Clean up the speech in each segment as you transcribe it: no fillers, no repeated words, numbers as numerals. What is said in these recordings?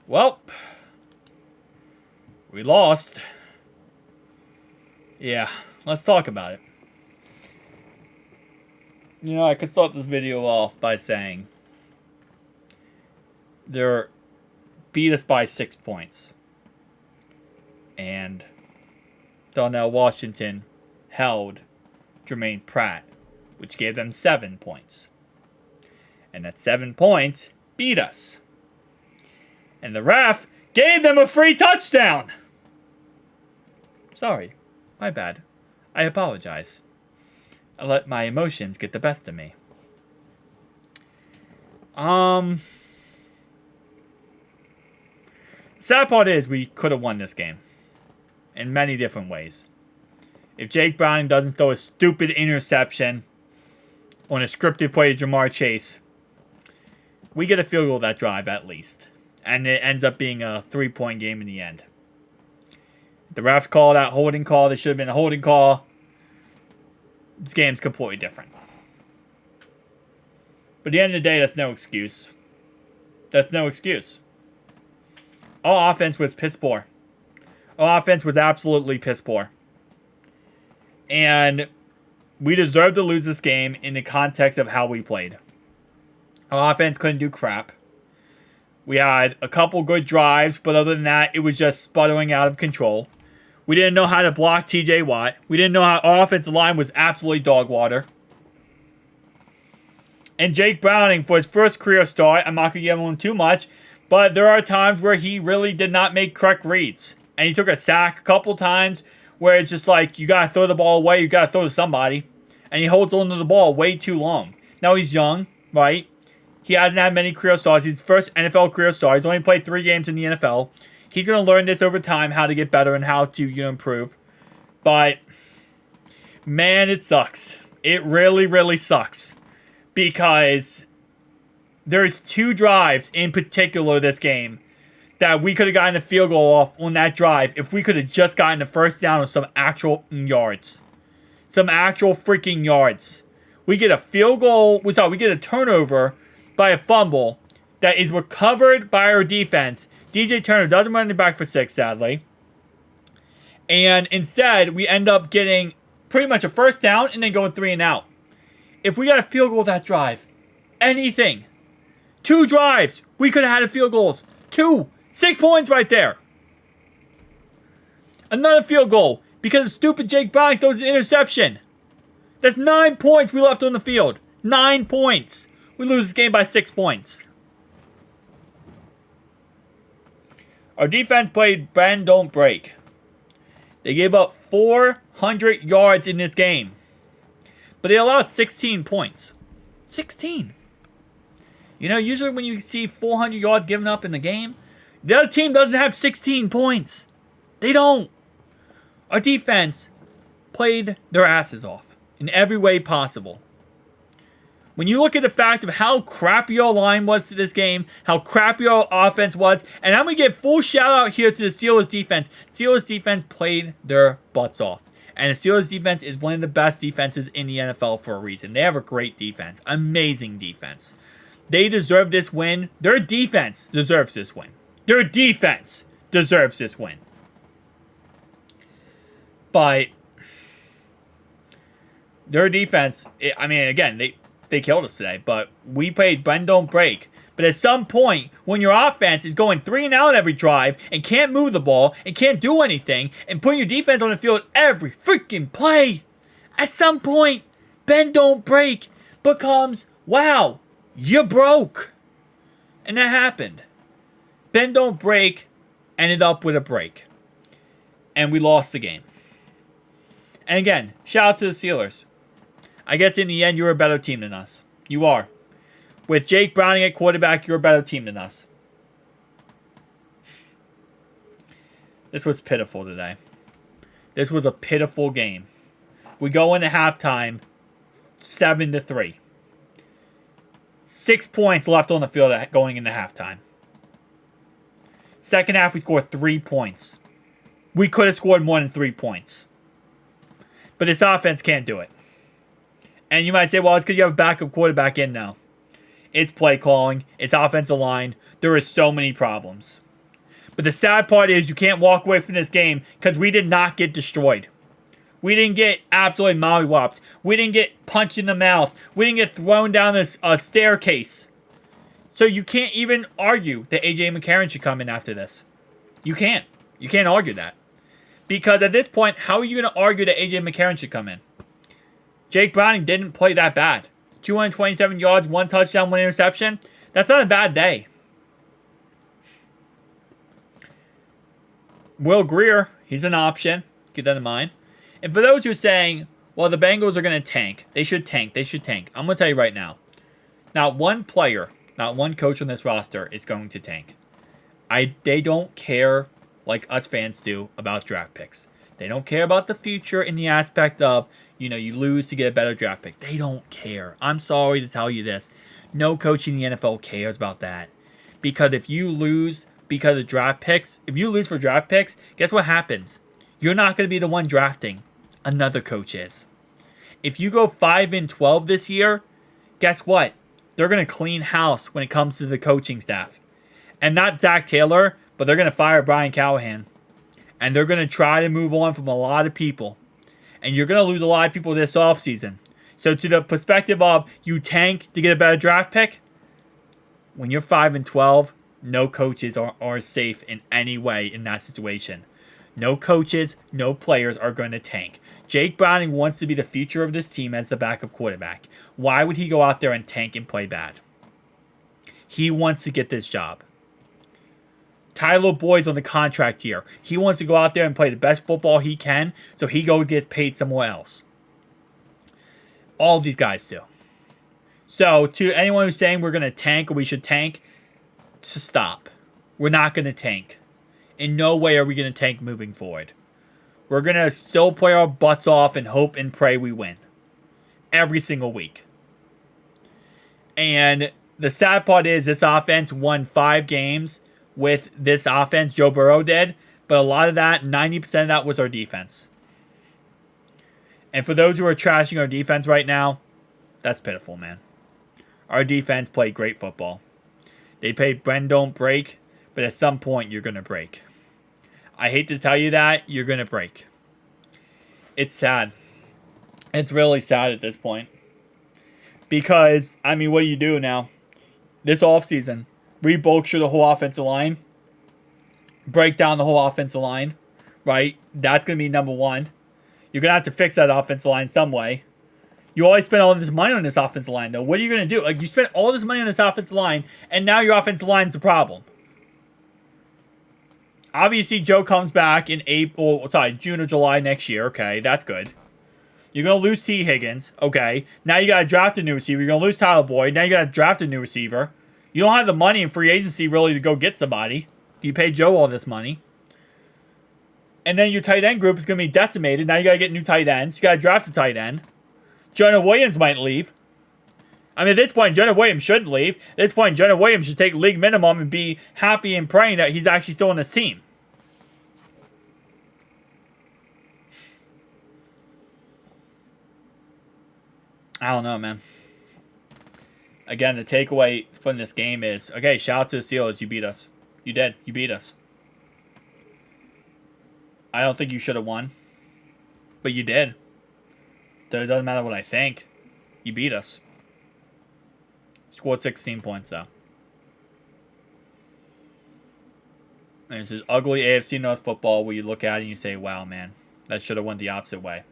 Well, we lost. Yeah, let's talk about it. I could start this video off by saying they beat us by 6 points. And Darnell Washington held Jermaine Pratt, which gave them 7 points. And that 7 points beat us. And the ref gave them a free touchdown. Sorry, my bad. I apologize. I let my emotions get the best of me. Sad part is we could have won this game in many different ways. If Jake Browning doesn't throw a stupid interception on a scripted play to Jamar Chase, we get a field goal that drive at least. And it ends up being a 3-point game in the end. The refs call that holding call. There should have been a holding call. This game's completely different. But at the end of the day, that's no excuse. That's no excuse. Our offense was piss poor. Our offense was absolutely piss poor. And we deserved to lose this game in the context of how we played. Our offense couldn't do crap. We had a couple good drives, but other than that, it was just sputtering out of control. We didn't know how to block TJ Watt. We didn't know how our offensive line was absolutely dog water. And Jake Browning, for his first career start, I'm not going to give him too much, but there are times where he really did not make correct reads. And he took a sack a couple times where it's just like, you got to throw the ball away, you got to throw to somebody. And he holds on to the ball way too long. Now he's young, right? He hasn't had many career starts. He's his first NFL career start. He's only played 3 games in the NFL. He's going to learn this over time, how to get better and how to improve. But, man, it sucks. It really, really sucks. Because there's 2 drives in particular this game that we could have gotten a field goal off on that drive if we could have just gotten the first down with some actual yards. Some actual freaking yards. We get a field goal. We get a turnover by a fumble that is recovered by our defense. DJ Turner doesn't run the back for 6, sadly. And instead, we end up getting pretty much a first down and then going 3 and out. If we got a field goal that drive, anything, 2 drives, we could have had a field goals. 6 points right there. Another field goal because of stupid Jake Browning throws an interception. That's 9 points we left on the field. 9 points. We lose this game by 6 points. Our defense played bend, don't break. They gave up 400 yards in this game. But they allowed 16 points. 16. Usually when you see 400 yards given up in the game, the other team doesn't have 16 points. They don't. Our defense played their asses off in every way possible. When you look at the fact of how crappy our line was to this game, how crappy our offense was, and I'm going to give full shout out here to the Steelers defense. Steelers defense played their butts off. And the Steelers defense is one of the best defenses in the NFL for a reason. They have a great defense. Amazing defense. They deserve this win. Their defense deserves this win. Their defense deserves this win. But their defense, again, they killed us today, but we played bend, don't break. But at some point, when your offense is going 3 and out every drive and can't move the ball and can't do anything and putting your defense on the field every freaking play, at some point, bend, don't break becomes, wow, you broke. And that happened. Bend, don't break ended up with a break. And we lost the game. And again, shout out to the Steelers. I guess in the end, you're a better team than us. You are. With Jake Browning at quarterback, you're a better team than us. This was pitiful today. This was a pitiful game. We go into halftime 7-3. 6 points left on the field going into halftime. Second half, we scored 3 points. We could have scored more than 3 points. But this offense can't do it. And you might say, well, it's because you have a backup quarterback in now. It's play calling. It's offensive line. There are so many problems. But the sad part is you can't walk away from this game because we did not get destroyed. We didn't get absolutely mollywopped. We didn't get punched in the mouth. We didn't get thrown down this staircase. So you can't even argue that A.J. McCarron should come in after this. You can't. You can't argue that. Because at this point, how are you going to argue that A.J. McCarron should come in? Jake Browning didn't play that bad. 227 yards, 1 touchdown, 1 interception. That's not a bad day. Will Grier, he's an option. Keep that in mind. And for those who are saying, well, the Bengals are going to tank. They should tank. They should tank. I'm going to tell you right now. Not one player, not one coach on this roster is going to tank. They don't care like us fans do about draft picks. They don't care about the future in the aspect of, you lose to get a better draft pick. They don't care. I'm sorry to tell you this. No coach in the NFL cares about that. Because if you lose because of draft picks, if you lose for draft picks, guess what happens? You're not going to be the one drafting. Another coach is. If you go 5-12 this year, guess what? They're going to clean house when it comes to the coaching staff. And not Zach Taylor, but they're going to fire Brian Callahan. And they're going to try to move on from a lot of people. And you're going to lose a lot of people this offseason. So to the perspective of you tank to get a better draft pick, when you're 5-12, no coaches are safe in any way in that situation. No coaches, no players are going to tank. Jake Browning wants to be the future of this team as the backup quarterback. Why would he go out there and tank and play bad? He wants to get this job. Tyler Boyd's on the contract year. He wants to go out there and play the best football he can, so he gets paid somewhere else. All these guys do. So, to anyone who's saying we're going to tank or we should tank, stop. We're not going to tank. In no way are we going to tank moving forward. We're going to still play our butts off and hope and pray we win. Every single week. And the sad part is this offense won 5 games with this offense. Joe Burrow did. But a lot of that, 90% of that was our defense. And for those who are trashing our defense right now, that's pitiful, man. Our defense played great football. They played bend don't break, but at some point you're going to break. I hate to tell you that, you're going to break. It's sad. It's really sad at this point. Because, what do you do now? This offseason, rebulksure the whole offensive line. Break down the whole offensive line. Right? That's going to be number one. You're going to have to fix that offensive line some way. You always spend all this money on this offensive line, though. What are you going to do? You spent all this money on this offensive line, and now your offensive line is the problem. Obviously, Joe comes back in June or July next year. Okay, that's good. You're going to lose T. Higgins. Okay. Now you got to draft a new receiver. You're going to lose Tyler Boyd. Now you got to draft a new receiver. You don't have the money in free agency really to go get somebody. You pay Joe all this money. And then your tight end group is going to be decimated. Now you got to get new tight ends. You got to draft a tight end. Jonah Williams might leave. At this point, Jonah Williams shouldn't leave. At this point, Jonah Williams should take league minimum and be happy and praying that he's actually still on this team. I don't know, man. Again, the takeaway from this game is, okay, shout out to the Steelers. You beat us. You did. You beat us. I don't think you should have won. But you did. It doesn't matter what I think. You beat us. Scored 16 points, though. And it's this ugly AFC North football where you look at it and you say, wow, man, that should have went the opposite way.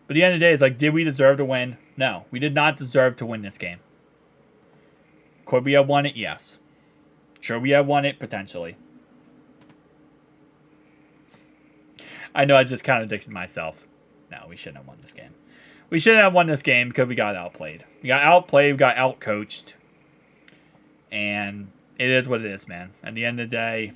But at the end of the day, it's did we deserve to win? No, we did not deserve to win this game. Could we have won it? Yes. Should we have won it? Potentially. I know I just contradicted myself. No, we shouldn't have won this game. We shouldn't have won this game because we got outplayed. We got outplayed. We got outcoached. And it is what it is, man. At the end of the day,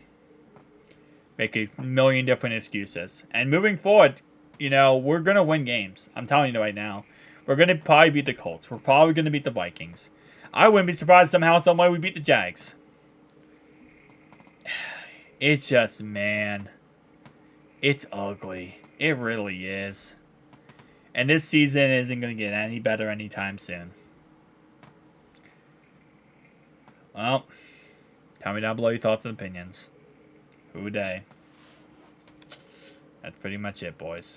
make a million different excuses. And moving forward, we're going to win games. I'm telling you right now. We're going to probably beat the Colts. We're probably going to beat the Vikings. I wouldn't be surprised somehow, some way we beat the Jags. It's just, man. It's ugly. It really is. And this season isn't going to get any better anytime soon. Well, Comment down below your thoughts and opinions. Who day? That's pretty much it, boys.